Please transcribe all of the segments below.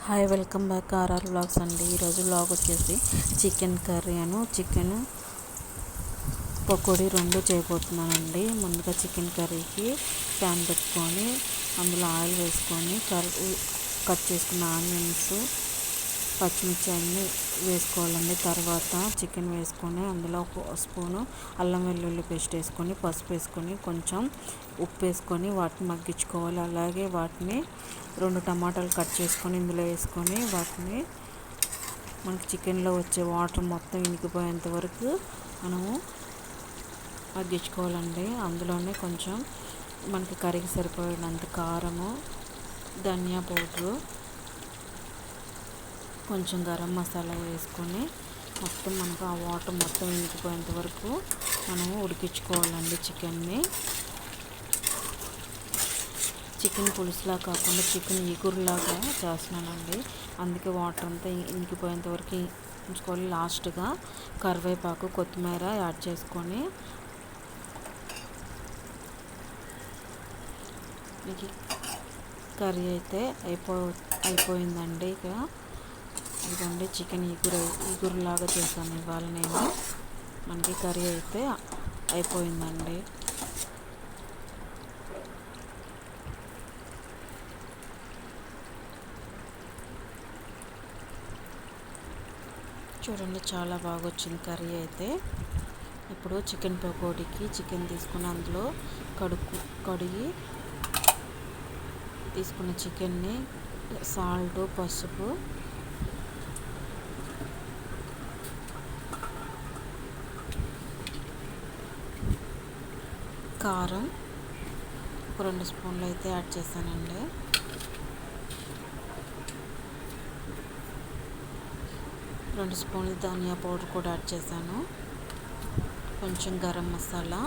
Hi, welcome back RR vlogs అండి. ఈరోజు vlog వచ్చేసి చికెన్ కర్రీ చికెన్ పకోడీ రెండు చేయబోతున్నానండి. ముందుగా చికెన్ కర్రీకి ప్యాన్ పెట్టుకొని అందులో ఆయిల్ వేసుకొని కట్ చేసుకున్న ఆనియన్స్, పచ్చిమిర్చి అన్నీ వేసుకోవాలండి. తర్వాత చికెన్ వేసుకొని అందులో ఒక స్పూను అల్లం వెల్లుల్లి పేస్ట్ వేసుకొని, పసుపు వేసుకొని, కొంచెం ఉప్పు వేసుకొని వాటిని మగ్గించుకోవాలి. అలాగే వాటిని 2 టమాటాలు కట్ చేసుకొని ఇందులో వేసుకొని వాటిని మనకి చికెన్లో వచ్చే వాటర్ మొత్తం ఇనికిపోయేంత వరకు మనము మగ్గించుకోవాలండి. అందులోనే కొంచెం మనకి కర్రీకి సరిపోయినంత కారము, ధనియా పౌడరు, కొంచెం గరం మసాలా వేసుకొని మొత్తం మనకు ఆ వాటర్ మొత్తం ఇంకిపోయేంత వరకు మనము ఉడికించుకోవాలండి. చికెన్ పులుసులా కాకుండా చికెన్ ఇగురులాగా చేస్తున్నానండి. అందుకే వాటర్ అంతా ఇంకిపోయేంత వరకు ఉంచుకోవాలి. లాస్ట్గా కరివేపాకు, కొత్తిమీర యాడ్ చేసుకొని మీకు కర్రీ అయితే అయిపోయిందండి. ఇదండి చికెన్ ఇగురులాగా చేశాను ఇవాళ నేను. మనకి కర్రీ అయితే అయిపోయిందండి. చూడండి, చాలా బాగా వచ్చింది కర్రీ అయితే. ఇప్పుడు చికెన్ పకోడీకి చికెన్ తీసుకుని అందులో కడిగి తీసుకున్న చికెన్ని సాల్ట్, పసుపు, కారం ఒక 2 స్పూన్లు అయితే యాడ్ చేశానండి. రెండు స్పూన్లు ధనియా పౌడర్ కూడా యాడ్ చేశాను. కొంచెం గరం మసాలా,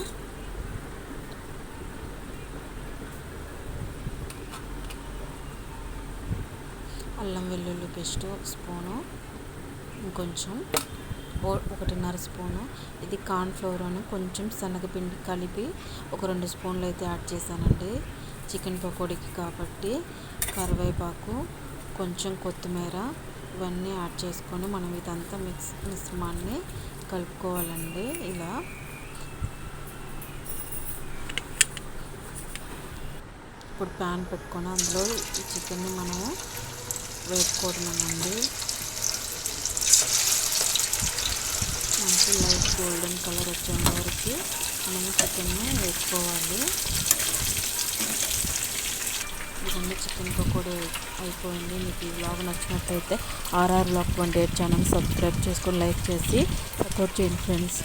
అల్లం వెల్లుల్లి పేస్ట్ 1 స్పూను, ఇంకొంచెం 1.5 స్పూను ఇది కార్న్ఫ్లోర్ కొంచెం శనగపిండి కలిపి ఒక 2 స్పూన్లు అయితే యాడ్ చేశానండి. చికెన్ పకోడీకి కాబట్టి కరివేపాకు, కొంచెం కొత్తిమీర ఇవన్నీ యాడ్ చేసుకొని మనం ఇదంతా మిశ్రమాన్ని కలుపుకోవాలండి. ఇలా ఇప్పుడు ప్యాన్ పెట్టుకొని అందులో ఈ చికెన్ని మనము వేసుకోవడమేనండి. మంచి లైట్ గోల్డెన్ కలర్ వచ్చేంత వరకు మనము చికెన్ని వేసుకోవాలి. ఇవన్నీ చికెన్ పకోడీ అయిపోయింది. మీకు ఈ వ్లాగ్ నచ్చినట్టయితే ఆర్ఆర్ వ్లాగ్ 28 ఛానల్ సబ్స్క్రైబ్ చేసుకొని లైక్ చేసి సపోర్ట్ చేయండి ఫ్రెండ్స్.